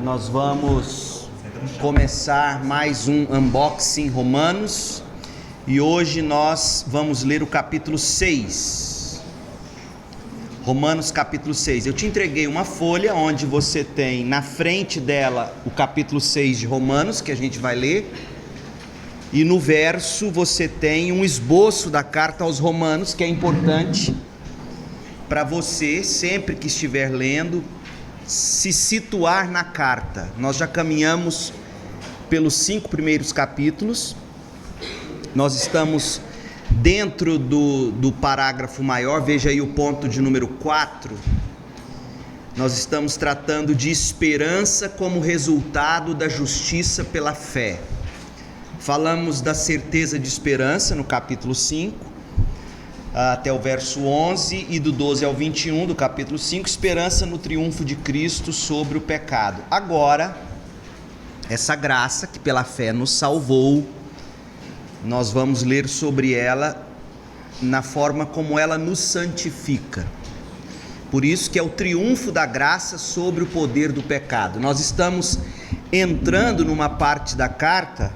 Nós vamos começar mais um Unboxing Romanos e hoje nós vamos ler o capítulo 6. Romanos capítulo 6. Eu te entreguei uma folha onde você tem na frente dela o capítulo 6 de Romanos, que a gente vai ler, e no verso você tem um esboço da carta aos Romanos, que é importante para você, sempre que estiver lendo, se situar na carta. Nós já caminhamos pelos 5 primeiros capítulos, nós estamos dentro do parágrafo maior, veja aí o ponto de número 4, nós estamos tratando de esperança como resultado da justiça pela fé. Falamos da certeza de esperança no capítulo 5, até o verso 11, e do 12 ao 21 do capítulo 5, esperança no triunfo de Cristo sobre o pecado. Agora, essa graça que pela fé nos salvou, nós vamos ler sobre ela na forma como ela nos santifica. Por isso que é o triunfo da graça sobre o poder do pecado. Nós estamos entrando numa parte da carta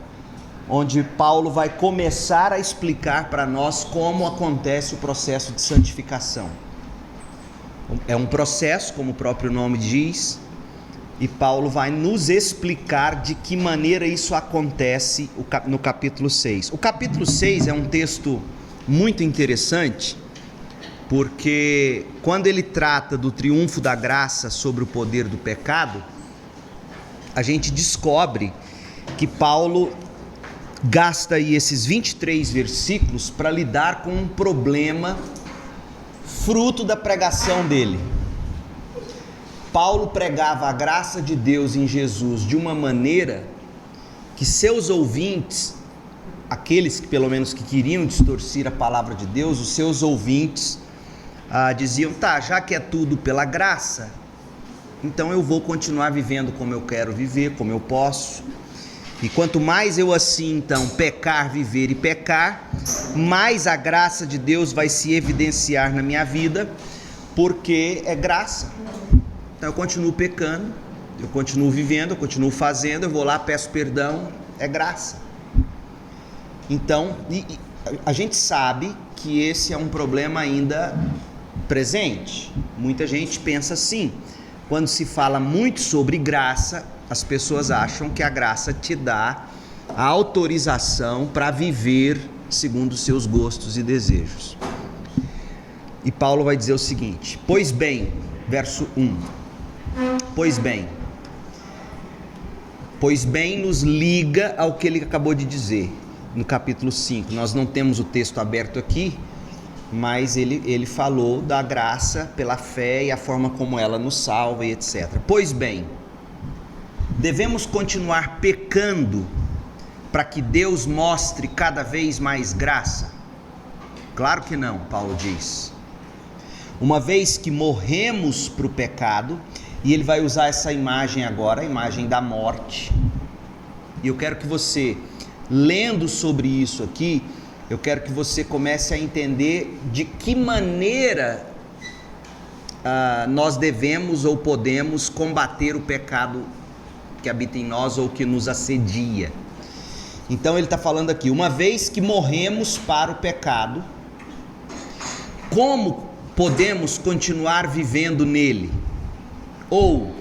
onde Paulo vai começar a explicar para nós como acontece o processo de santificação. É um processo, como o próprio nome diz, e Paulo vai nos explicar de que maneira isso acontece no capítulo 6. O capítulo 6 é um texto muito interessante, porque quando ele trata do triunfo da graça sobre o poder do pecado, a gente descobre que Paulo gasta aí esses 23 versículos para lidar com um problema fruto da pregação dele. Paulo pregava a graça de Deus em Jesus de uma maneira que seus ouvintes, aqueles que pelo menos que queriam distorcer a palavra de Deus, os seus ouvintes diziam: tá, já que é tudo pela graça, então eu vou continuar vivendo como eu quero viver, como eu posso. E quanto mais eu assim, então, pecar, viver e pecar, mais a graça de Deus vai se evidenciar na minha vida, porque é graça. Então eu continuo pecando, eu continuo vivendo, eu continuo fazendo, eu vou lá, peço perdão, é graça. Então, a gente sabe que esse é um problema ainda presente. Muita gente pensa assim, quando se fala muito sobre graça, as pessoas acham que a graça te dá a autorização para viver segundo os seus gostos e desejos. E Paulo vai dizer o seguinte: pois bem, verso 1, pois bem nos liga ao que ele acabou de dizer no capítulo 5. Nós não temos o texto aberto aqui, mas ele falou da graça pela fé e a forma como ela nos salva e etc. Pois bem, devemos continuar pecando para que Deus mostre cada vez mais graça? Claro que não, Paulo diz. Uma vez que morremos para o pecado, e ele vai usar essa imagem agora, a imagem da morte, e eu quero que você, lendo sobre isso aqui, eu quero que você comece a entender de que maneira nós devemos ou podemos combater o pecado que habita em nós ou que nos assedia. Então ele está falando aqui: uma vez que morremos para o pecado, como podemos continuar vivendo nele? Ou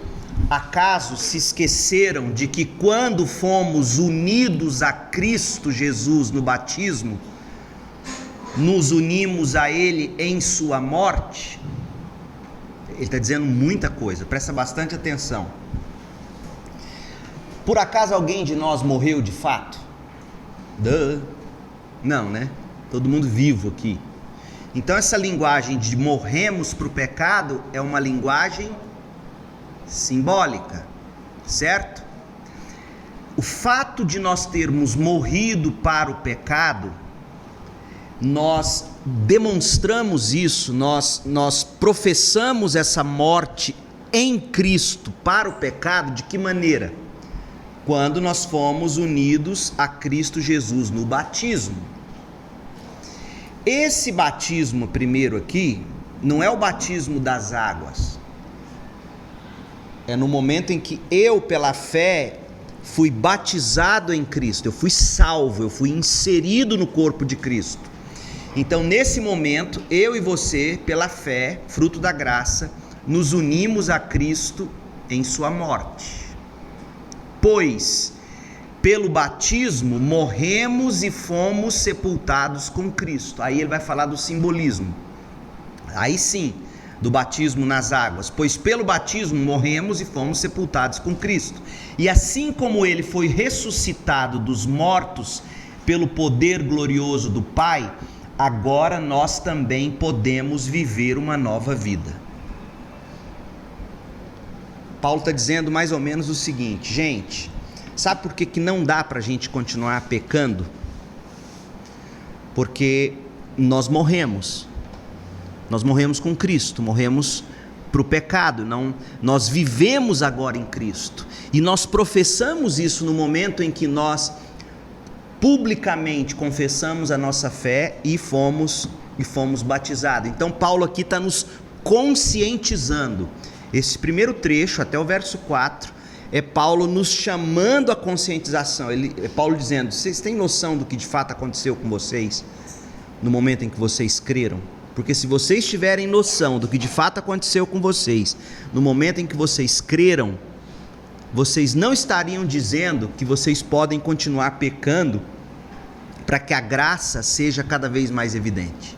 acaso se esqueceram de que quando fomos unidos a Cristo Jesus no batismo, nos unimos a Ele em sua morte? Ele está dizendo muita coisa, presta bastante atenção. Por acaso alguém de nós morreu de fato? Não, né? Todo mundo vivo aqui. Então essa linguagem de morremos para o pecado é uma linguagem simbólica, certo? O fato de nós termos morrido para o pecado, nós demonstramos isso, nós professamos essa morte em Cristo para o pecado. De que maneira? Quando nós fomos unidos a Cristo Jesus no batismo. Esse batismo primeiro aqui não é o batismo das águas. É no momento em que eu, pela fé, fui batizado em Cristo, eu fui salvo, eu fui inserido no corpo de Cristo. Então, nesse momento, eu e você, pela fé, fruto da graça, nos unimos a Cristo em sua morte. Pois, pelo batismo, morremos e fomos sepultados com Cristo. Aí ele vai falar do simbolismo. Aí sim, do batismo nas águas. Pois pelo batismo morremos e fomos sepultados com Cristo. E assim como ele foi ressuscitado dos mortos pelo poder glorioso do Pai, agora nós também podemos viver uma nova vida. Paulo está dizendo mais ou menos o seguinte: gente, sabe por que não dá para a gente continuar pecando? Porque nós morremos com Cristo, morremos para o pecado, nós vivemos agora em Cristo, e nós professamos isso no momento em que nós publicamente confessamos a nossa fé e fomos batizados. Então Paulo aqui está nos conscientizando. Esse primeiro trecho, até o verso 4, é Paulo nos chamando à conscientização. É Paulo dizendo: vocês têm noção do que de fato aconteceu com vocês no momento em que vocês creram? Porque se vocês tiverem noção do que de fato aconteceu com vocês no momento em que vocês creram, vocês não estariam dizendo que vocês podem continuar pecando para que a graça seja cada vez mais evidente.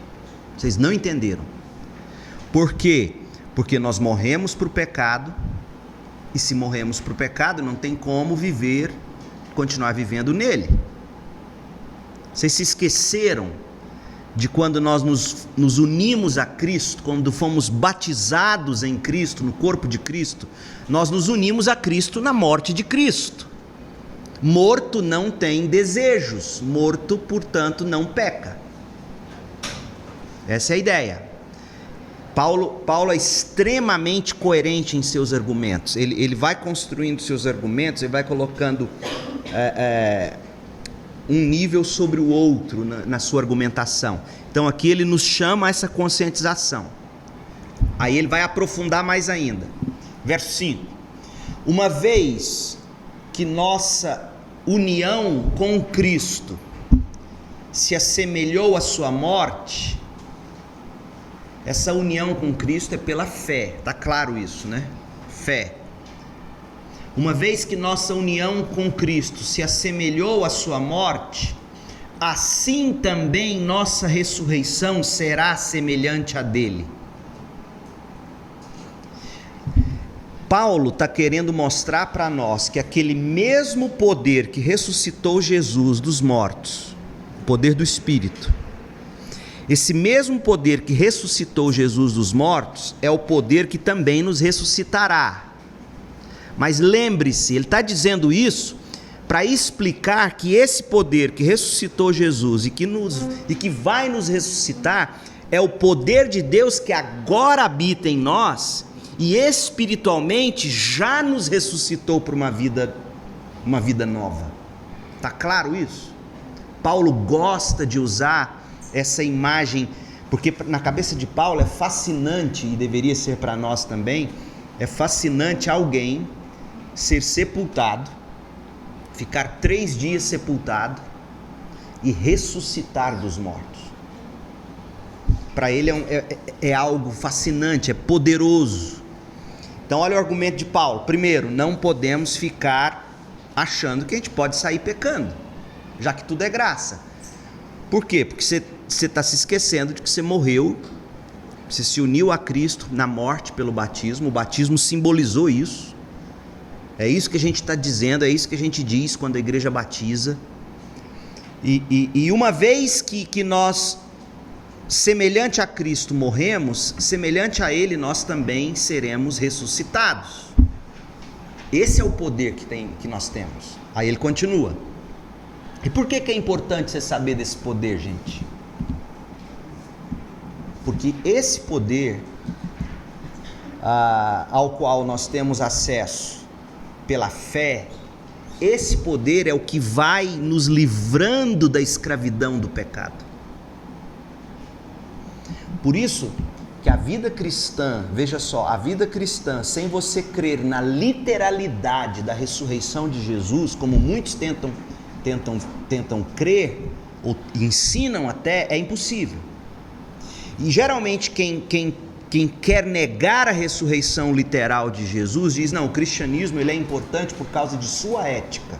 Vocês não entenderam. Por quê? Porque nós morremos para o pecado, e se morremos para o pecado, não tem como continuar vivendo nele. Vocês se esqueceram de quando nós nos unimos a Cristo, quando fomos batizados em Cristo, no corpo de Cristo, nós nos unimos a Cristo na morte de Cristo. Morto não tem desejos, morto, portanto, não peca. Essa é a ideia. Paulo é extremamente coerente em seus argumentos. Ele vai construindo seus argumentos, ele vai colocando um nível sobre o outro na sua argumentação. Então aqui ele nos chama a essa conscientização. Aí ele vai aprofundar mais ainda. Verso 5. Uma vez que nossa união com Cristo se assemelhou à sua morte, essa união com Cristo é pela fé, está claro isso, né? Fé. Uma vez que nossa união com Cristo se assemelhou à sua morte, assim também nossa ressurreição será semelhante à dele. Paulo está querendo mostrar para nós que aquele mesmo poder que ressuscitou Jesus dos mortos, o poder do Espírito, esse mesmo poder que ressuscitou Jesus dos mortos é o poder que também nos ressuscitará. Mas lembre-se, ele está dizendo isso para explicar que esse poder que ressuscitou Jesus e que vai nos ressuscitar é o poder de Deus que agora habita em nós e espiritualmente já nos ressuscitou para uma vida nova. Está claro isso? Paulo gosta de usar essa imagem, porque na cabeça de Paulo é fascinante, e deveria ser para nós também, é fascinante alguém ser sepultado, ficar 3 dias sepultado e ressuscitar dos mortos. Para ele é algo fascinante, é poderoso. Então olha o argumento de Paulo. Primeiro, não podemos ficar achando que a gente pode sair pecando, já que tudo é graça. Por quê? Porque você está se esquecendo de que você morreu, você se uniu a Cristo na morte pelo batismo. O batismo simbolizou isso. É isso que a gente está dizendo, é isso que a gente diz quando a igreja batiza. E uma vez que nós, semelhante a Cristo, morremos, semelhante a Ele nós também seremos ressuscitados. Esse é o poder que nós temos. Aí ele continua. E por que é importante você saber desse poder, gente? Porque esse poder ao qual nós temos acesso pela fé, esse poder é o que vai nos livrando da escravidão do pecado. Por isso que a vida cristã, veja só, a vida cristã, sem você crer na literalidade da ressurreição de Jesus, como muitos tentam crer, ou ensinam até, é impossível. E geralmente quem quer negar a ressurreição literal de Jesus diz, não, o cristianismo ele é importante por causa de sua ética.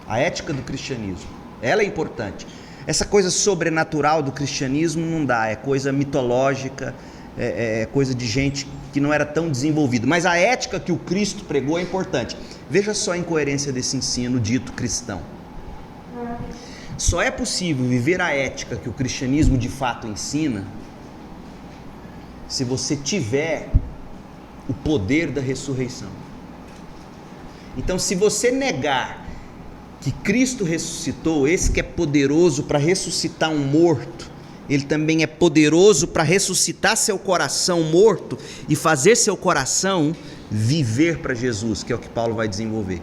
A ética do cristianismo, ela é importante. Essa coisa sobrenatural do cristianismo não dá, é coisa mitológica, é coisa de gente que não era tão desenvolvida. Mas a ética que o Cristo pregou é importante. Veja só a incoerência desse ensino dito cristão. Só é possível viver a ética que o cristianismo de fato ensina se você tiver o poder da ressurreição. Então, se você negar que Cristo ressuscitou, esse que é poderoso para ressuscitar um morto, ele também é poderoso para ressuscitar seu coração morto e fazer seu coração viver para Jesus, que é o que Paulo vai desenvolver.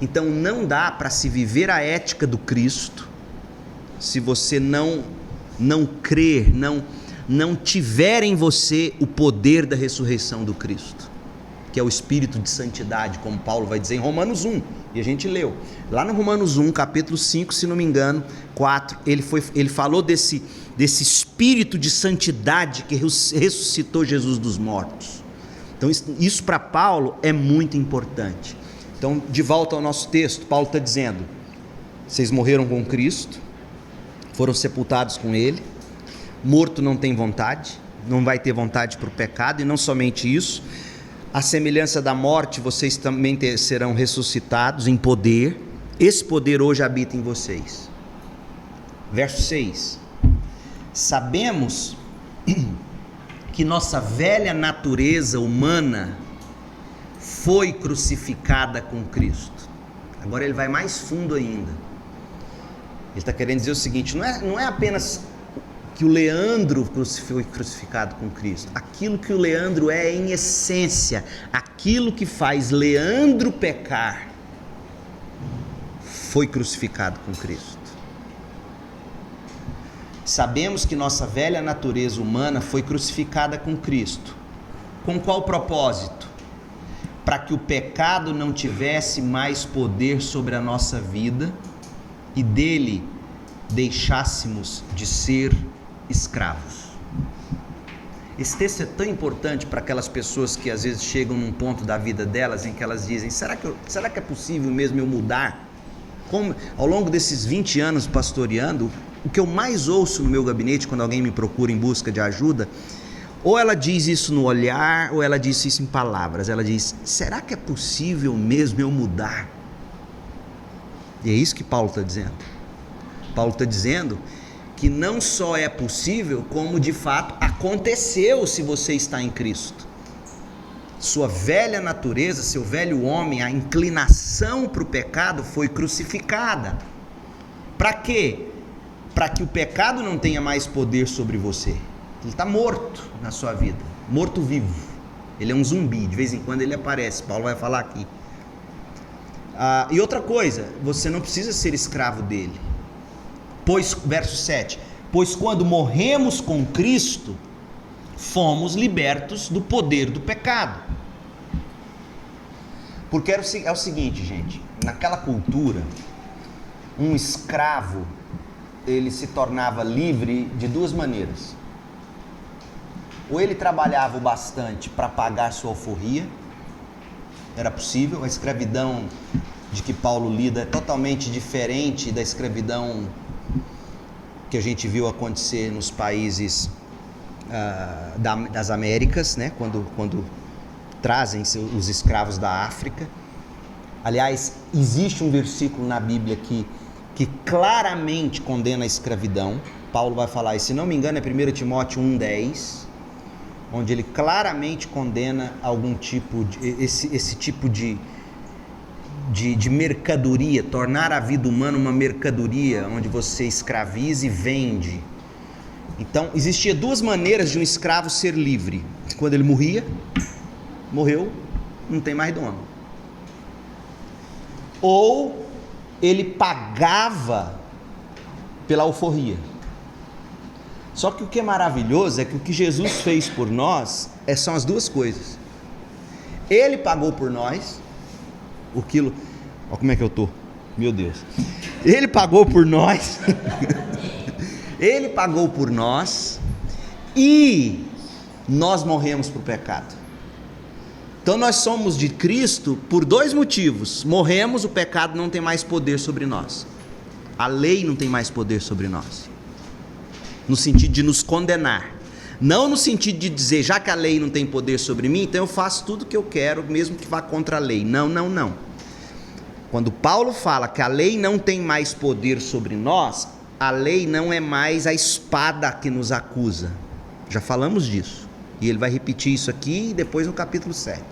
Então não dá para se viver a ética do Cristo se você não crer, não tiver em você o poder da ressurreição do Cristo, que é o Espírito de santidade, como Paulo vai dizer em Romanos 1, e a gente leu. Lá no Romanos 1, capítulo 5, se não me engano, 4, ele falou desse Espírito de santidade que ressuscitou Jesus dos mortos. Então isso para Paulo é muito importante. Então, de volta ao nosso texto, Paulo está dizendo, vocês morreram com Cristo, foram sepultados com Ele, morto não tem vontade, não vai ter vontade para o pecado, e não somente isso, a semelhança da morte, vocês também serão ressuscitados em poder, esse poder hoje habita em vocês. Verso 6, sabemos que nossa velha natureza humana foi crucificada com Cristo. Agora ele vai mais fundo ainda. Ele está querendo dizer o seguinte, não é apenas que o Leandro foi crucificado com Cristo. Aquilo que o Leandro é em essência, aquilo que faz Leandro pecar, foi crucificado com Cristo. Sabemos que nossa velha natureza humana foi crucificada com Cristo. Com qual propósito? Para que o pecado não tivesse mais poder sobre a nossa vida e dele deixássemos de ser escravos. Esse texto é tão importante para aquelas pessoas que às vezes chegam num ponto da vida delas em que elas dizem, será que é possível mesmo eu mudar? Como, ao longo desses 20 anos pastoreando, o que eu mais ouço no meu gabinete quando alguém me procura em busca de ajuda, ou ela diz isso no olhar, ou ela diz isso em palavras. Ela diz, será que é possível mesmo eu mudar? E é isso que Paulo está dizendo. Paulo está dizendo que não só é possível, como de fato aconteceu se você está em Cristo. Sua velha natureza, seu velho homem, a inclinação para o pecado foi crucificada. Para quê? Para que o pecado não tenha mais poder sobre você. Ele está morto na sua vida, morto vivo. Ele é um zumbi, de vez em quando ele aparece, Paulo vai falar aqui. E outra coisa, você não precisa ser escravo dele. Pois, verso 7, pois quando morremos com Cristo, fomos libertos do poder do pecado. Porque é o seguinte, gente, naquela cultura, um escravo, ele se tornava livre de duas maneiras. Ou ele trabalhava o bastante para pagar sua alforria, era possível, a escravidão de que Paulo lida é totalmente diferente da escravidão que a gente viu acontecer nos países das Américas, né? Quando trazem os escravos da África. Aliás, existe um versículo na Bíblia que claramente condena a escravidão. Paulo vai falar, e se não me engano é 1 Timóteo 1,10, onde ele claramente condena algum tipo esse tipo de mercadoria, tornar a vida humana uma mercadoria, onde você escraviza e vende. Então, existia duas maneiras de um escravo ser livre. Quando ele morreu, não tem mais dono. Ou ele pagava pela alforria. Só que o que é maravilhoso é que o que Jesus fez por nós são as duas coisas. Ele pagou por nós, o quilo... Olha como é que eu tô, meu Deus. Ele pagou por nós, Ele pagou por nós, e nós morremos para o pecado. Então nós somos de Cristo por dois motivos. Morremos, o pecado não tem mais poder sobre nós. A lei não tem mais poder sobre nós. No sentido de nos condenar. Não no sentido de dizer, já que a lei não tem poder sobre mim, então eu faço tudo o que eu quero, mesmo que vá contra a lei. Não, não, não. Quando Paulo fala que a lei não tem mais poder sobre nós, a lei não é mais a espada que nos acusa. Já falamos disso. E ele vai repetir isso aqui depois no capítulo 7.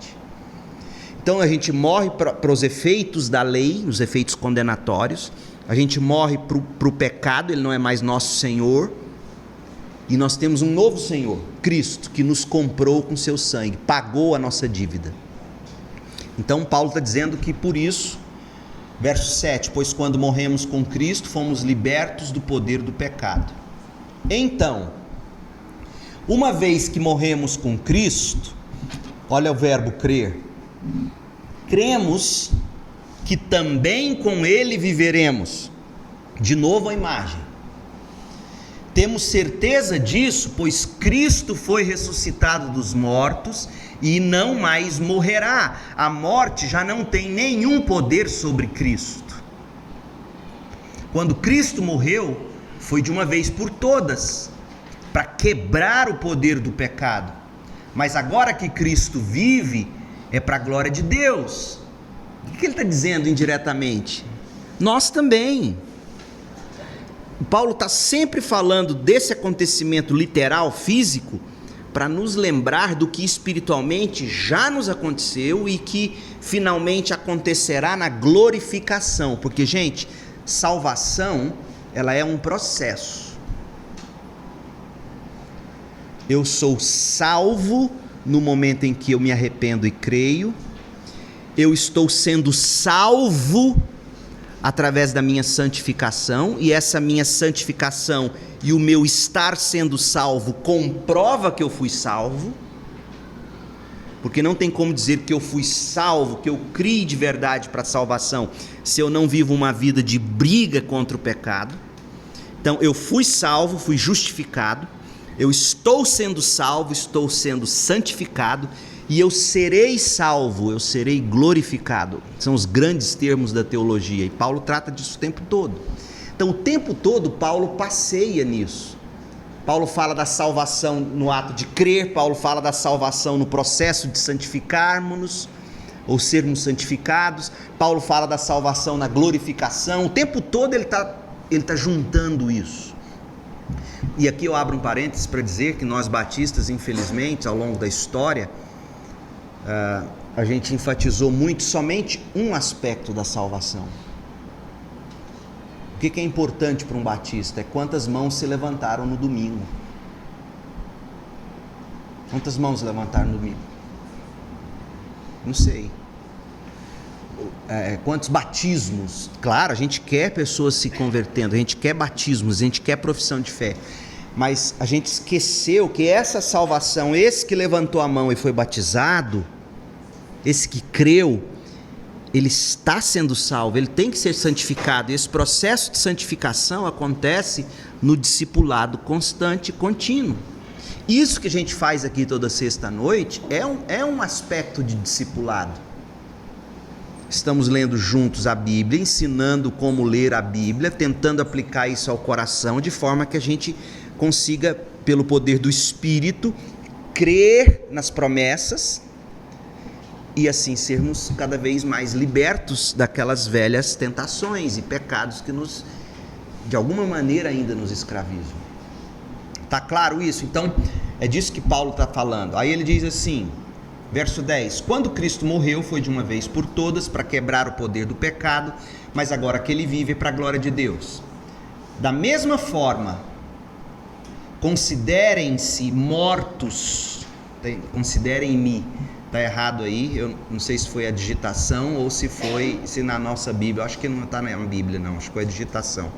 Então a gente morre para os efeitos da lei, os efeitos condenatórios. A gente morre para o pecado, ele não é mais nosso Senhor. E nós temos um novo Senhor, Cristo, que nos comprou com seu sangue, pagou a nossa dívida. Então Paulo está dizendo que por isso, verso 7, pois quando morremos com Cristo, fomos libertos do poder do pecado. Então, uma vez que morremos com Cristo, olha o verbo crer, cremos que também com Ele viveremos. De novo a imagem. Temos certeza disso, pois Cristo foi ressuscitado dos mortos e não mais morrerá. A morte já não tem nenhum poder sobre Cristo. Quando Cristo morreu, foi de uma vez por todas, para quebrar o poder do pecado. Mas agora que Cristo vive, é para a glória de Deus. O que ele está dizendo indiretamente? Nós também. Paulo está sempre falando desse acontecimento literal, físico, para nos lembrar do que espiritualmente já nos aconteceu e que finalmente acontecerá na glorificação. Porque, gente, salvação, ela é um processo. Eu sou salvo no momento em que eu me arrependo e creio. Eu estou sendo salvo através da minha santificação, e essa minha santificação e o meu estar sendo salvo comprova que eu fui salvo, porque não tem como dizer que eu fui salvo, que eu criei de verdade para a salvação, se eu não vivo uma vida de briga contra o pecado. Então eu fui salvo, fui justificado, eu estou sendo salvo, estou sendo santificado, e eu serei salvo, eu serei glorificado. São os grandes termos da teologia, e Paulo trata disso o tempo todo. Então o tempo todo Paulo passeia nisso. Paulo fala da salvação no ato de crer, Paulo fala da salvação no processo de santificarmos-nos, ou sermos santificados. Paulo fala da salvação na glorificação. O tempo todo ele tá juntando isso. E aqui eu abro um parênteses para dizer que nós batistas, infelizmente, ao longo da história, a gente enfatizou muito somente um aspecto da salvação. O que é importante para um batista? É quantas mãos se levantaram no domingo. Quantas mãos se levantaram no domingo? Não sei. Quantos batismos? Claro, a gente quer pessoas se convertendo, a gente quer batismos, a gente quer profissão de fé. Mas a gente esqueceu que essa salvação, esse que levantou a mão e foi batizado, esse que creu, ele está sendo salvo, ele tem que ser santificado. E esse processo de santificação acontece no discipulado constante e contínuo. Isso que a gente faz aqui toda sexta-noite é um aspecto de discipulado. Estamos lendo juntos a Bíblia, ensinando como ler a Bíblia, tentando aplicar isso ao coração, de forma que a gente consiga, pelo poder do Espírito, crer nas promessas e assim sermos cada vez mais libertos daquelas velhas tentações e pecados que de alguma maneira ainda nos escravizam. Está claro isso? Então é disso que Paulo está falando. Aí ele diz assim, verso 10, quando Cristo morreu foi de uma vez por todas para quebrar o poder do pecado, mas agora que ele vive é para a glória de Deus. Da mesma forma, considerem-se mortos, considerem-me. Está errado aí, eu não sei se foi a digitação ou se na nossa Bíblia, eu acho que não está na Bíblia não, acho que foi a digitação.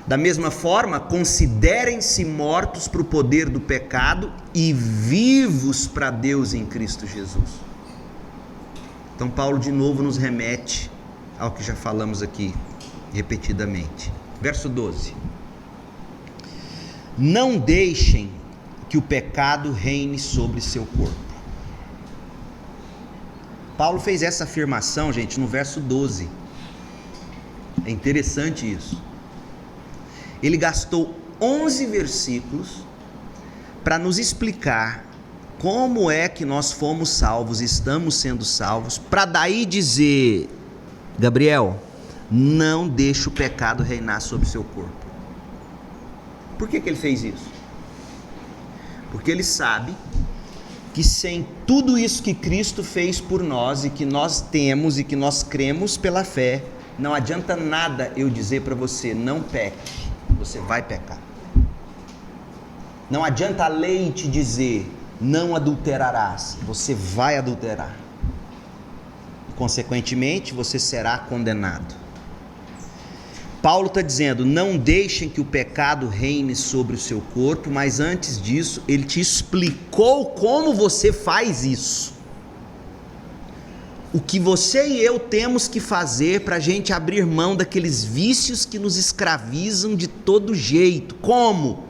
Da mesma forma, considerem-se mortos para o poder do pecado e vivos para Deus em Cristo Jesus. Então Paulo de novo nos remete ao que já falamos aqui repetidamente. Verso 12. Não deixem que o pecado reine sobre seu corpo. Paulo fez essa afirmação, gente, no verso 12. É interessante isso. Ele gastou 11 versículos para nos explicar como é que nós fomos salvos, estamos sendo salvos, para daí dizer: Gabriel, não deixe o pecado reinar sobre o seu corpo. Por que ele fez isso? Porque ele sabe que sem tudo isso que Cristo fez por nós e que nós temos e que nós cremos pela fé, não adianta nada eu dizer para você: não peque, você vai pecar. Não adianta a lei te dizer: não adulterarás, você vai adulterar. Consequentemente, você será condenado. Paulo está dizendo: não deixem que o pecado reine sobre o seu corpo, mas antes disso, ele te explicou como você faz isso. O que você e eu temos que fazer para a gente abrir mão daqueles vícios que nos escravizam de todo jeito. Como?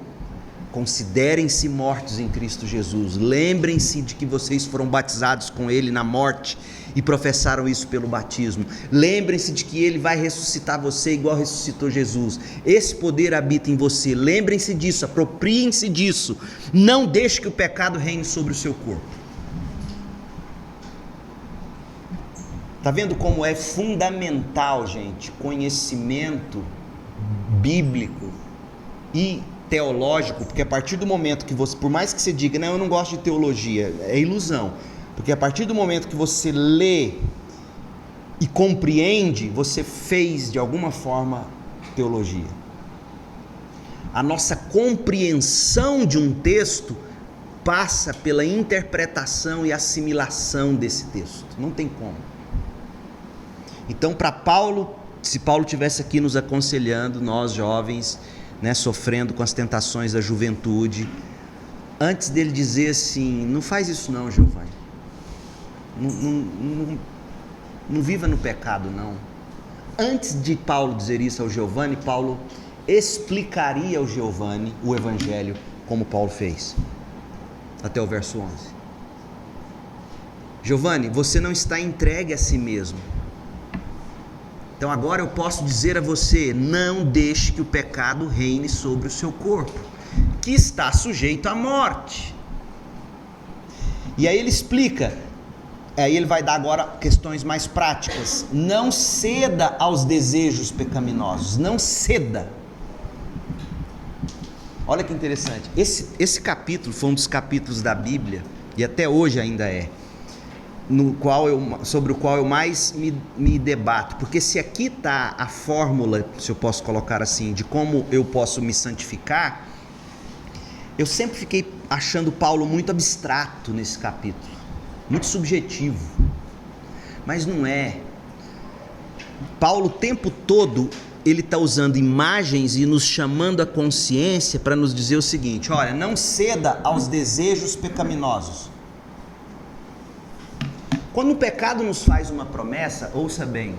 Considerem-se mortos em Cristo Jesus. Lembrem-se de que vocês foram batizados com Ele na morte e professaram isso pelo batismo. Lembrem-se de que Ele vai ressuscitar você igual ressuscitou Jesus. Esse poder habita em você. Lembrem-se disso, apropriem-se disso. Não deixe que o pecado reine sobre o seu corpo. Está vendo como é fundamental, gente, conhecimento bíblico e teológico? Porque a partir do momento que você, por mais que você diga: não, eu não gosto de teologia, é ilusão. Porque a partir do momento que você lê e compreende, você fez de alguma forma teologia. A nossa compreensão de um texto passa pela interpretação e assimilação desse texto. Não tem como. Então, para Paulo, se Paulo estivesse aqui nos aconselhando, nós jovens, sofrendo com as tentações da juventude, antes dele dizer assim: não faz isso não, Giovanni, não viva no pecado não. Antes de Paulo dizer isso ao Giovanni, Paulo explicaria ao Giovanni o evangelho como Paulo fez, até o verso 11. Giovanni, você não está entregue a si mesmo. Então agora eu posso dizer a você: não deixe que o pecado reine sobre o seu corpo, que está sujeito à morte. E aí ele explica, aí ele vai dar agora questões mais práticas. Não ceda aos desejos pecaminosos, não ceda. Olha que interessante, esse capítulo foi um dos capítulos da Bíblia, e até hoje ainda é, sobre o qual eu mais me debato, porque se aqui está a fórmula, se eu posso colocar assim, de como eu posso me santificar, eu sempre fiquei achando Paulo muito abstrato nesse capítulo, muito subjetivo, mas não é. Paulo o tempo todo ele está usando imagens e nos chamando a consciência para nos dizer o seguinte: olha, não ceda aos desejos pecaminosos. Quando o pecado nos faz uma promessa, ouça bem,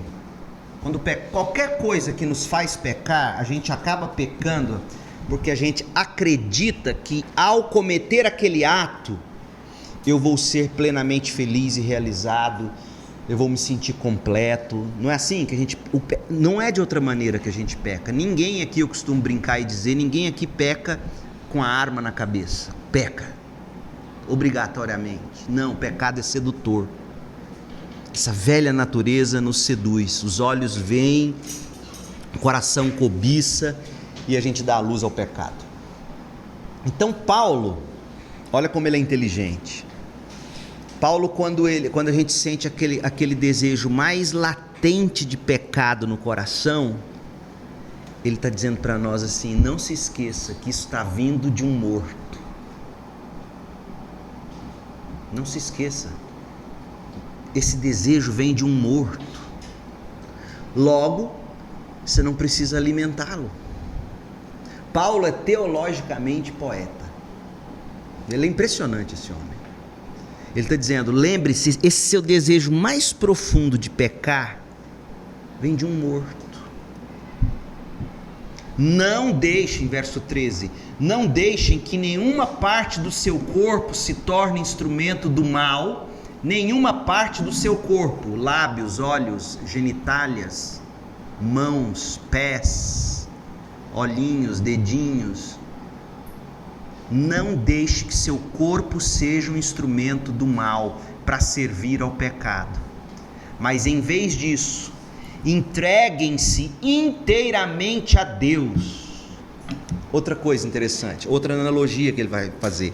quando qualquer coisa que nos faz pecar, a gente acaba pecando porque a gente acredita que ao cometer aquele ato, eu vou ser plenamente feliz e realizado, eu vou me sentir completo. Não é assim que a gente, não é de outra maneira que a gente peca. Ninguém aqui, eu costumo brincar e dizer, ninguém aqui peca com a arma na cabeça, peca obrigatoriamente. Não, pecado é sedutor. Essa velha natureza nos seduz, os olhos veem, o coração cobiça e a gente dá a luz ao pecado. Então Paulo, olha como ele é inteligente. Paulo, quando a gente sente aquele desejo mais latente de pecado no coração, ele está dizendo para nós assim: não se esqueça que isso está vindo de um morto. Não se esqueça. Esse desejo vem de um morto. Logo, você não precisa alimentá-lo. Paulo é teologicamente poeta. Ele é impressionante, esse homem. Ele está dizendo, lembre-se, esse seu desejo mais profundo de pecar vem de um morto. Não deixem, verso 13, não deixem que nenhuma parte do seu corpo se torne instrumento do mal, nenhuma parte do seu corpo, lábios, olhos, genitálias, mãos, pés, olhinhos, dedinhos. Não deixe que seu corpo seja um instrumento do mal para servir ao pecado. Mas em vez disso, entreguem-se inteiramente a Deus. Outra coisa interessante, outra analogia que ele vai fazer.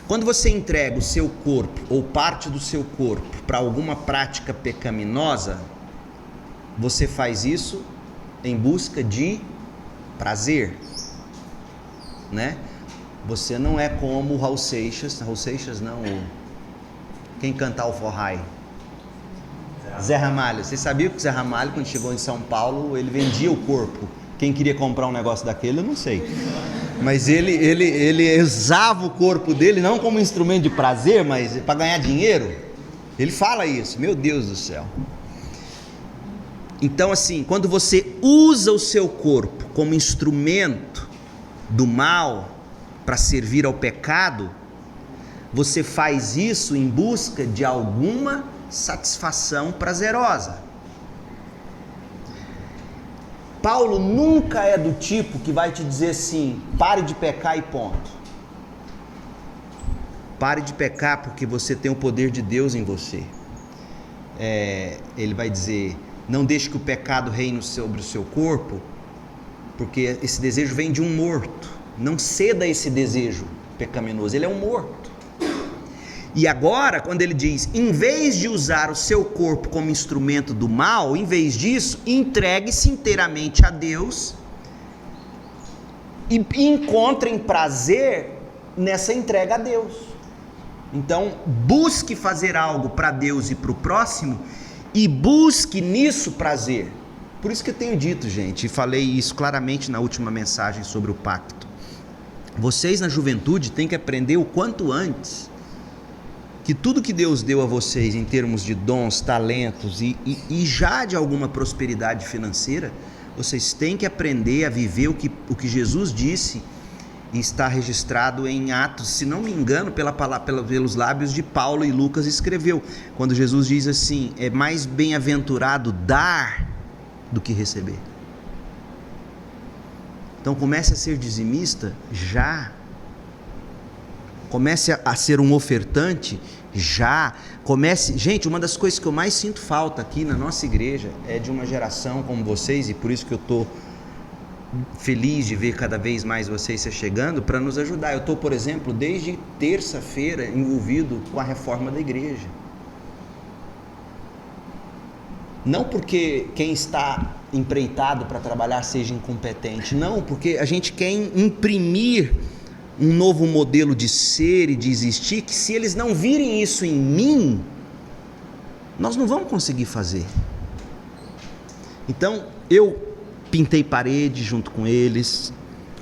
Quando você entrega o seu corpo ou parte do seu corpo para alguma prática pecaminosa, você faz isso em busca de prazer, né? Você não é como o Raul Seixas não, quem canta o Forrai? Zé Ramalho. Você sabia que o Zé Ramalho, quando chegou em São Paulo, ele vendia o corpo? Quem queria comprar um negócio daquele, eu não sei. Mas ele usava o corpo dele não como instrumento de prazer, mas para ganhar dinheiro. Ele fala isso, meu Deus do céu. Então assim, quando você usa o seu corpo como instrumento do mal para servir ao pecado, você faz isso em busca de alguma satisfação prazerosa. Paulo nunca é do tipo que vai te dizer assim, pare de pecar e ponto. Pare de pecar porque você tem o poder de Deus em você. Ele vai dizer, não deixe que o pecado reine sobre o seu corpo, porque esse desejo vem de um morto. Não ceda a esse desejo pecaminoso, ele é um morto. E agora, quando ele diz, em vez de usar o seu corpo como instrumento do mal, em vez disso, entregue-se inteiramente a Deus e encontrem prazer nessa entrega a Deus. Então, busque fazer algo para Deus e para o próximo e busque nisso prazer. Por isso que eu tenho dito, gente, e falei isso claramente na última mensagem sobre o pacto. Vocês na juventude têm que aprender o quanto antes que tudo que Deus deu a vocês em termos de dons, talentos e já de alguma prosperidade financeira, vocês têm que aprender a viver o que Jesus disse e está registrado em Atos, se não me engano, pelos lábios de Paulo e Lucas escreveu, quando Jesus diz assim, é mais bem-aventurado dar do que receber. Então comece a ser dizimista já, comece a ser um ofertante já, gente, uma das coisas que eu mais sinto falta aqui na nossa igreja é de uma geração como vocês, e por isso que eu estou feliz de ver cada vez mais vocês se chegando para nos ajudar. Eu estou, por exemplo, desde terça-feira envolvido com a reforma da igreja. Não porque quem está empreitado para trabalhar seja incompetente, não, porque a gente quer imprimir um novo modelo de ser e de existir, que se eles não virem isso em mim, nós não vamos conseguir fazer. Então, eu pintei parede junto com eles,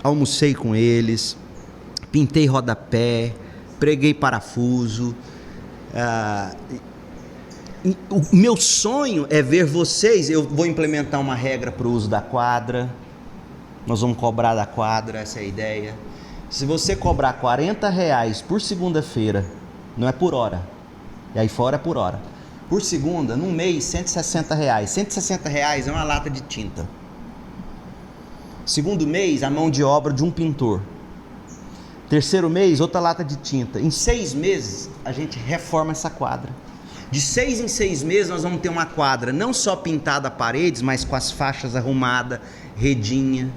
almocei com eles, pintei rodapé, preguei parafuso. O meu sonho é ver vocês, eu vou implementar uma regra para o uso da quadra, nós vamos cobrar da quadra, essa é a ideia. Se você cobrar R$40 por segunda-feira, não é por hora, e aí fora é por hora, por segunda, num mês, R$160, R$160 é uma lata de tinta. Segundo mês, a mão de obra de um pintor. Terceiro mês, outra lata de tinta. Em 6 meses, a gente reforma essa quadra. De 6 em 6 meses, nós vamos ter uma quadra não só pintada a paredes, mas com as faixas arrumadas, redinha.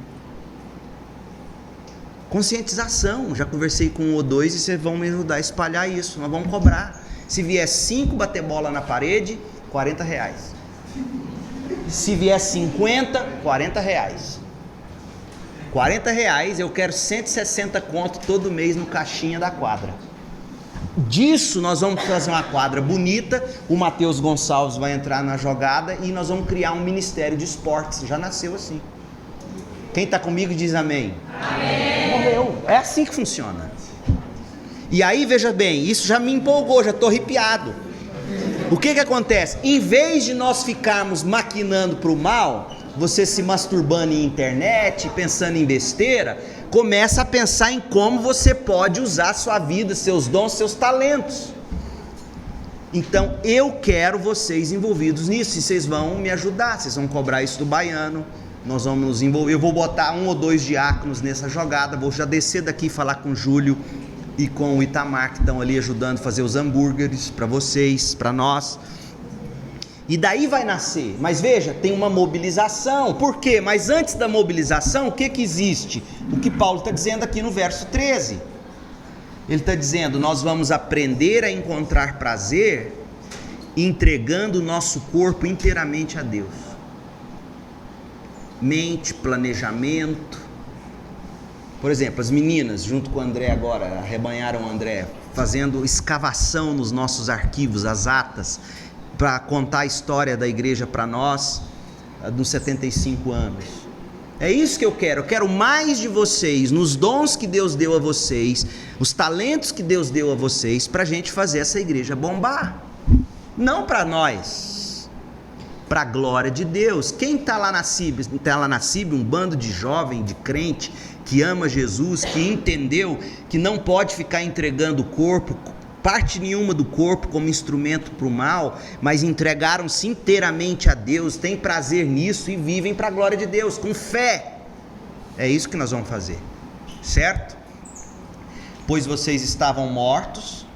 Conscientização, já conversei com um ou dois e vocês vão me ajudar a espalhar isso. Nós vamos cobrar. Se vier 5 bater bola na parede, R$40. Se vier 50, R$40. R$40, eu quero 160 conto todo mês no caixinha da quadra. Disso nós vamos fazer uma quadra bonita, o Matheus Gonçalves vai entrar na jogada e nós vamos criar um ministério de esportes, já nasceu assim. Quem está comigo diz amém. Amém. Morreu. É assim que funciona. E aí, veja bem, isso já me empolgou, já estou arrepiado. O que acontece? Em vez de nós ficarmos maquinando para o mal, você se masturbando em internet, pensando em besteira, começa a pensar em como você pode usar sua vida, seus dons, seus talentos. Então eu quero vocês envolvidos nisso, e vocês vão me ajudar, vocês vão cobrar isso do baiano, nós vamos nos envolver, eu vou botar 1 ou 2 diáconos nessa jogada, vou já descer daqui e falar com o Júlio e com o Itamar, que estão ali ajudando a fazer os hambúrgueres para vocês, para nós. E daí vai nascer, mas veja, tem uma mobilização. Por quê? Mas antes da mobilização, o que existe? O que Paulo está dizendo aqui no verso 13. Ele está dizendo, nós vamos aprender a encontrar prazer entregando o nosso corpo inteiramente a Deus. Mente, planejamento. Por exemplo, as meninas, junto com o André agora, arrebanharam o André, fazendo escavação nos nossos arquivos, as atas, para contar a história da igreja para nós, dos 75 anos. É isso que eu quero mais de vocês, nos dons que Deus deu a vocês, os talentos que Deus deu a vocês, para a gente fazer essa igreja bombar. Não para nós, para a glória de Deus. Quem está lá na CIB? Está lá na CIB um bando de jovem, de crente, que ama Jesus, que entendeu que não pode ficar entregando o corpo, parte nenhuma do corpo como instrumento para o mal, mas entregaram-se inteiramente a Deus, têm prazer nisso e vivem para a glória de Deus, com fé. É isso que nós vamos fazer, certo? Pois vocês estavam mortos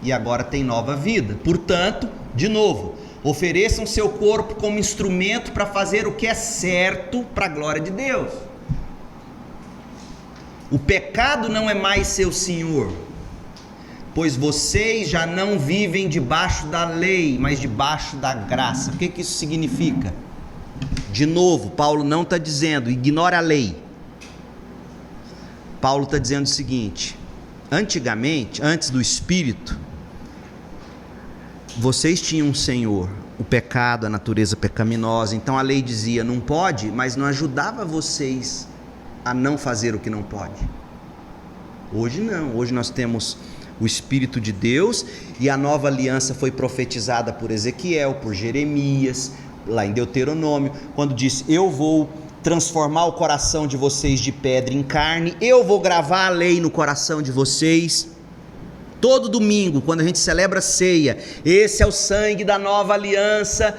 e agora têm nova vida. Portanto, de novo, ofereçam seu corpo como instrumento para fazer o que é certo para a glória de Deus. O pecado não é mais seu senhor, pois vocês já não vivem debaixo da lei, mas debaixo da graça. O que isso significa? De novo, Paulo não está dizendo, ignora a lei. Paulo está dizendo o seguinte: antigamente, antes do Espírito, vocês tinham um senhor, o pecado, a natureza pecaminosa. Então a lei dizia, não pode, mas não ajudava vocês a não fazer o que não pode. Hoje não, hoje nós temos o Espírito de Deus, e a nova aliança foi profetizada por Ezequiel, por Jeremias, lá em Deuteronômio, quando disse, eu vou transformar o coração de vocês de pedra em carne, eu vou gravar a lei no coração de vocês. Todo domingo, quando a gente celebra a ceia, esse é o sangue da nova aliança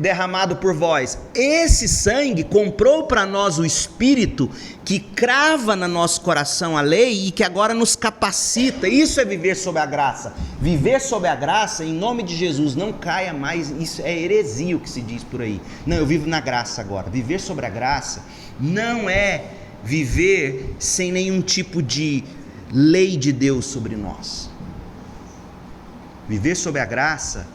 derramado por vós. Esse sangue comprou para nós o Espírito que crava no nosso coração a lei e que agora nos capacita. Isso é viver sob a graça. Viver sob a graça, em nome de Jesus, não caia mais. Isso é heresia o que se diz por aí. Não, eu vivo na graça agora. Viver sobre a graça não é viver sem nenhum tipo de lei de Deus sobre nós. Viver sob a graça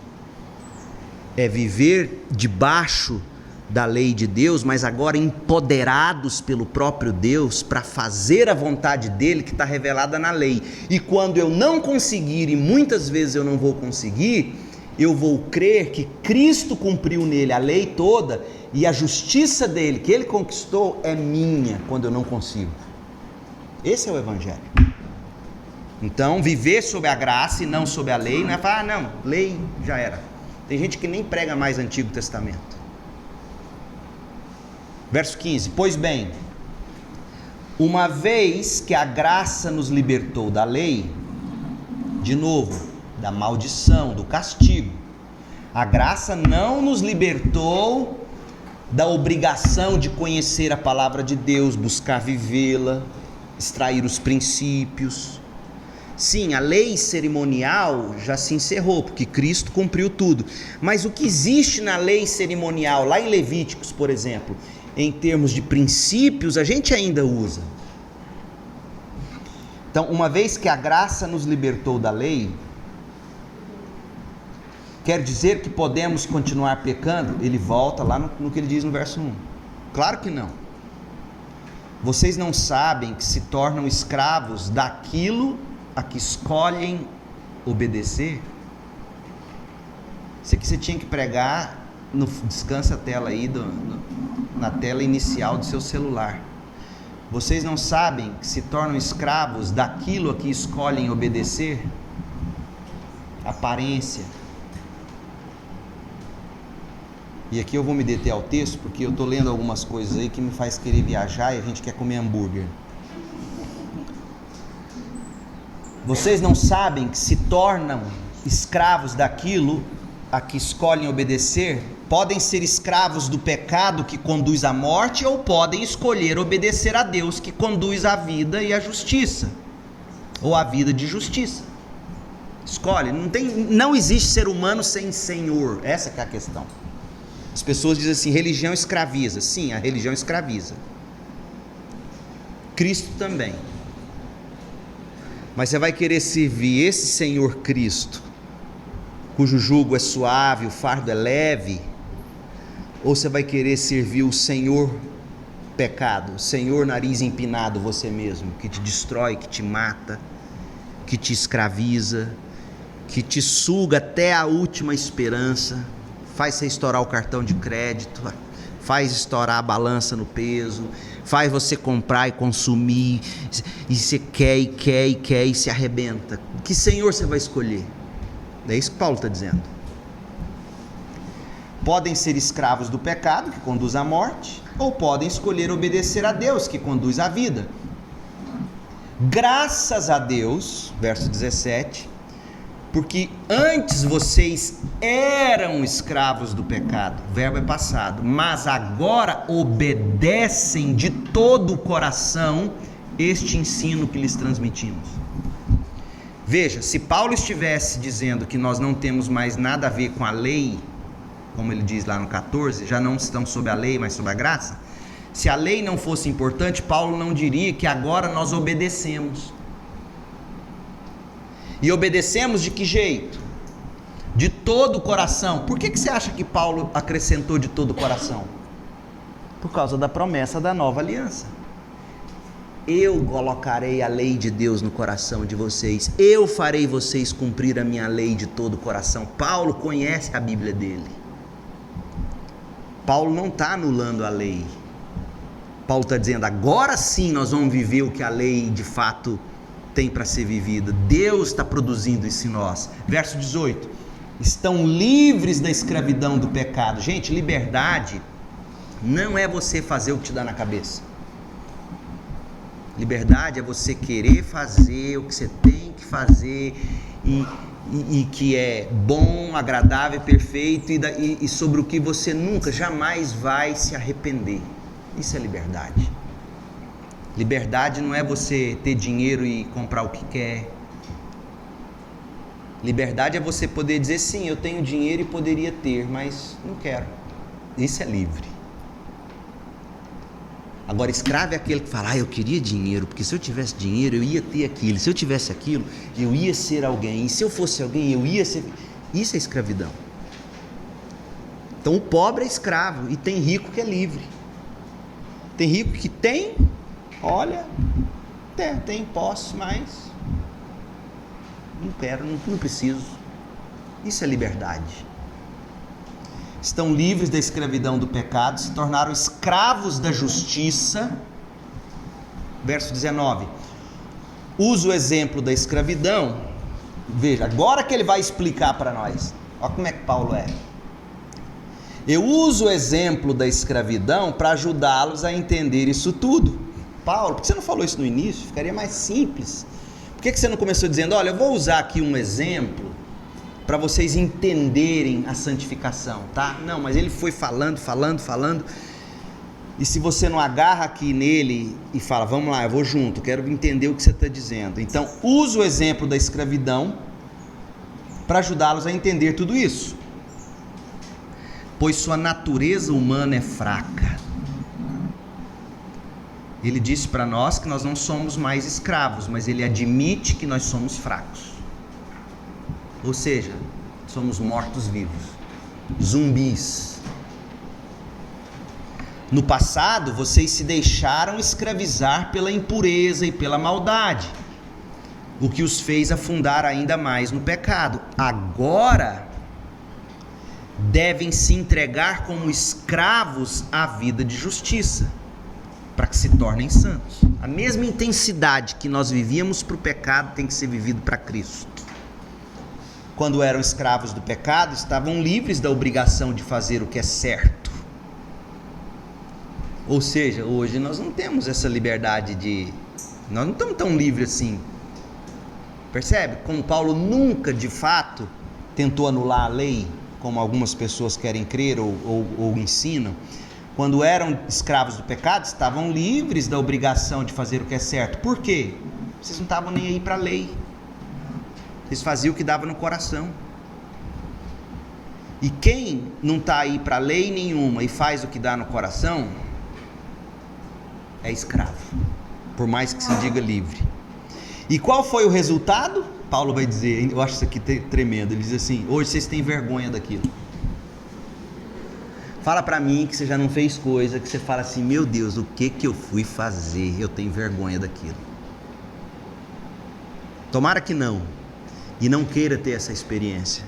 é viver debaixo da lei de Deus, mas agora empoderados pelo próprio Deus para fazer a vontade dele que está revelada na lei. E quando eu não conseguir, e muitas vezes eu não vou conseguir, eu vou crer que Cristo cumpriu nele a lei toda, e a justiça dele, que ele conquistou, é minha quando eu não consigo. Esse é o Evangelho. Então, viver sob a graça e não sob a lei, não é falar, não, lei já era. Tem gente que nem prega mais Antigo Testamento. Verso 15, pois bem, uma vez que a graça nos libertou da lei, de novo, da maldição, do castigo, a graça não nos libertou da obrigação de conhecer a palavra de Deus, buscar vivê-la, extrair os princípios. Sim, a lei cerimonial já se encerrou, porque Cristo cumpriu tudo. Mas o que existe na lei cerimonial, lá em Levíticos, por exemplo, em termos de princípios, a gente ainda usa. Então, uma vez que a graça nos libertou da lei, quer dizer que podemos continuar pecando? Ele volta lá no que ele diz no verso 1. Claro que não. Vocês não sabem que se tornam escravos daquilo a que escolhem obedecer? Isso aqui você tinha que pregar, descansa a tela aí, na tela inicial do seu celular. Vocês não sabem que se tornam escravos daquilo a que escolhem obedecer? Aparência. E aqui eu vou me deter ao texto, porque eu estou lendo algumas coisas aí que me faz querer viajar e a gente quer comer hambúrguer. Vocês não sabem que se tornam escravos daquilo a que escolhem obedecer? Podem ser escravos do pecado que conduz à morte, ou podem escolher obedecer a Deus que conduz à vida e à justiça, ou à vida de justiça. Escolhe. Não existe ser humano sem Senhor. Essa que é a questão. As pessoas dizem assim: religião escraviza. Sim, a religião escraviza. Cristo também. Mas você vai querer servir esse Senhor Cristo, cujo jugo é suave, o fardo é leve, ou você vai querer servir o Senhor pecado, o Senhor nariz empinado, você mesmo, que te destrói, que te mata, que te escraviza, que te suga até a última esperança, faz você estourar o cartão de crédito, faz estourar a balança no peso, faz você comprar e consumir, e você quer e quer e quer e se arrebenta. Que Senhor você vai escolher? É isso que Paulo está dizendo. Podem ser escravos do pecado, que conduz à morte, ou podem escolher obedecer a Deus, que conduz à vida. Graças a Deus, verso 17, porque antes vocês eram escravos do pecado, o verbo é passado, mas agora obedecem de todo o coração este ensino que lhes transmitimos. Veja, se Paulo estivesse dizendo que nós não temos mais nada a ver com a lei, como ele diz lá no 14, já não estamos sob a lei, mas sob a graça, se a lei não fosse importante, Paulo não diria que agora nós obedecemos. E obedecemos de que jeito? De todo o coração. Por que você acha que Paulo acrescentou de todo o coração? Por causa da promessa da nova aliança. Eu colocarei a lei de Deus no coração de vocês. Eu farei vocês cumprir a minha lei de todo o coração. Paulo conhece a Bíblia dele. Paulo não está anulando a lei. Paulo está dizendo, agora sim nós vamos viver o que a lei de fato tem para ser vivida. Deus está produzindo isso em nós. Verso 18. Estão livres da escravidão do pecado. Gente, liberdade não é você fazer o que te dá na cabeça. Liberdade é você querer fazer o que você tem que fazer e que é bom, agradável, perfeito e sobre o que você nunca, jamais vai se arrepender. Isso é liberdade. Liberdade não é você ter dinheiro e comprar o que quer. Liberdade é você poder dizer, sim, eu tenho dinheiro e poderia ter, mas não quero. Isso é livre. Agora, escravo é aquele que fala, eu queria dinheiro, porque se eu tivesse dinheiro, eu ia ter aquilo. Se eu tivesse aquilo, eu ia ser alguém. E se eu fosse alguém, eu ia ser... Isso é escravidão. Então, o pobre é escravo e tem rico que é livre. Tem rico que tem, olha, tem posse, mas não quero, não preciso. Isso é liberdade. Estão livres da escravidão do pecado, se tornaram escravos da justiça. Verso 19. Usa o exemplo da escravidão. Veja, agora que ele vai explicar para nós. Olha como é que Paulo é. Eu uso o exemplo da escravidão para ajudá-los a entender isso tudo. Paulo, por que você não falou isso no início? Ficaria mais simples. Por que você não começou dizendo, olha, eu vou usar aqui um exemplo para vocês entenderem a santificação, tá? Não, mas ele foi falando, e se você não agarra aqui nele e fala, vamos lá, eu vou junto, quero entender o que você está dizendo. Então, usa o exemplo da escravidão para ajudá-los a entender tudo isso. Pois sua natureza humana é fraca. Ele disse para nós que nós não somos mais escravos, mas ele admite que nós somos fracos. Ou seja, somos mortos-vivos, zumbis. No passado, vocês se deixaram escravizar pela impureza e pela maldade, o que os fez afundar ainda mais no pecado. Agora, devem se entregar como escravos à vida de justiça, para que se tornem santos. A mesma intensidade que nós vivíamos para o pecado tem que ser vivido para Cristo. Quando eram escravos do pecado, estavam livres da obrigação de fazer o que é certo. Ou seja, hoje nós não temos essa liberdade nós não estamos tão livres assim. Percebe? Como Paulo nunca de fato tentou anular a lei, como algumas pessoas querem crer ou ensinam. Quando eram escravos do pecado, estavam livres da obrigação de fazer o que é certo. Por quê? Vocês não estavam nem aí para a lei. Vocês faziam o que dava no coração. E quem não está aí para lei nenhuma e faz o que dá no coração, é escravo, por mais que se diga livre. E qual foi o resultado? Paulo vai dizer, eu acho isso aqui tremendo, ele diz assim: hoje vocês têm vergonha daquilo. Fala para mim que você já não fez coisa, que você fala assim: meu Deus, o que eu fui fazer? Eu tenho vergonha daquilo. Tomara que não, e não queira ter essa experiência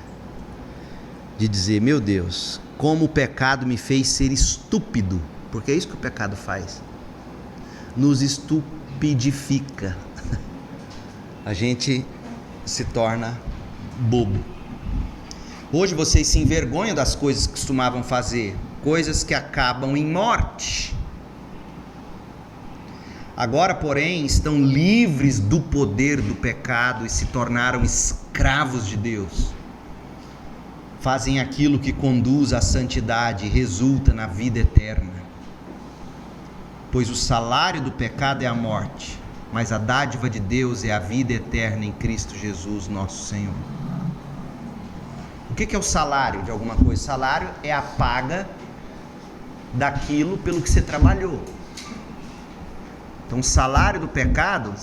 de dizer: meu Deus, como o pecado me fez ser estúpido, porque é isso que o pecado faz, nos estupidifica. A gente se torna bobo. Hoje vocês se envergonham das coisas que costumavam fazer, coisas que acabam em morte. Agora, porém, estão livres do poder do pecado e se tornaram escravos de Deus. Fazem aquilo que conduz à santidade e resulta na vida eterna. Pois o salário do pecado é a morte, mas a dádiva de Deus é a vida eterna em Cristo Jesus, nosso Senhor. O que é o salário de alguma coisa? Salário é a paga daquilo pelo que você trabalhou. Então, o salário do pecado,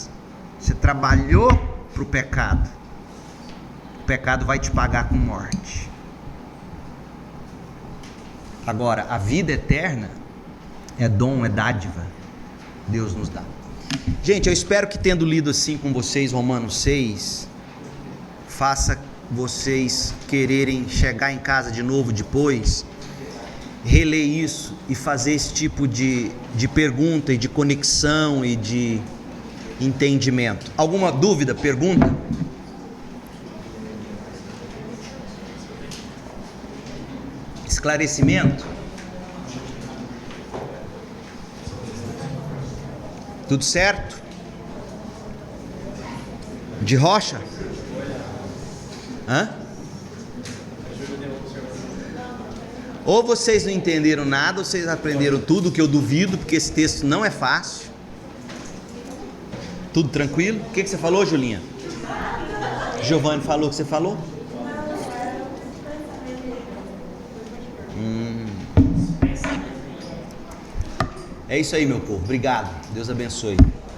você trabalhou para o pecado vai te pagar com morte. Agora, a vida eterna é dom, é dádiva, Deus nos dá. Gente, eu espero que, tendo lido assim com vocês Romanos 6, faça vocês quererem chegar em casa de novo depois, reler isso e fazer esse tipo de pergunta e de conexão e de entendimento. Alguma dúvida, pergunta? Esclarecimento? Tudo certo? De rocha? Hã? Ou vocês não entenderam nada, ou vocês aprenderam tudo, que eu duvido, porque esse texto não é fácil. Tudo tranquilo? O que você falou, Julinha? Giovanni falou o que você falou? É isso aí, meu povo. Obrigado. Deus abençoe.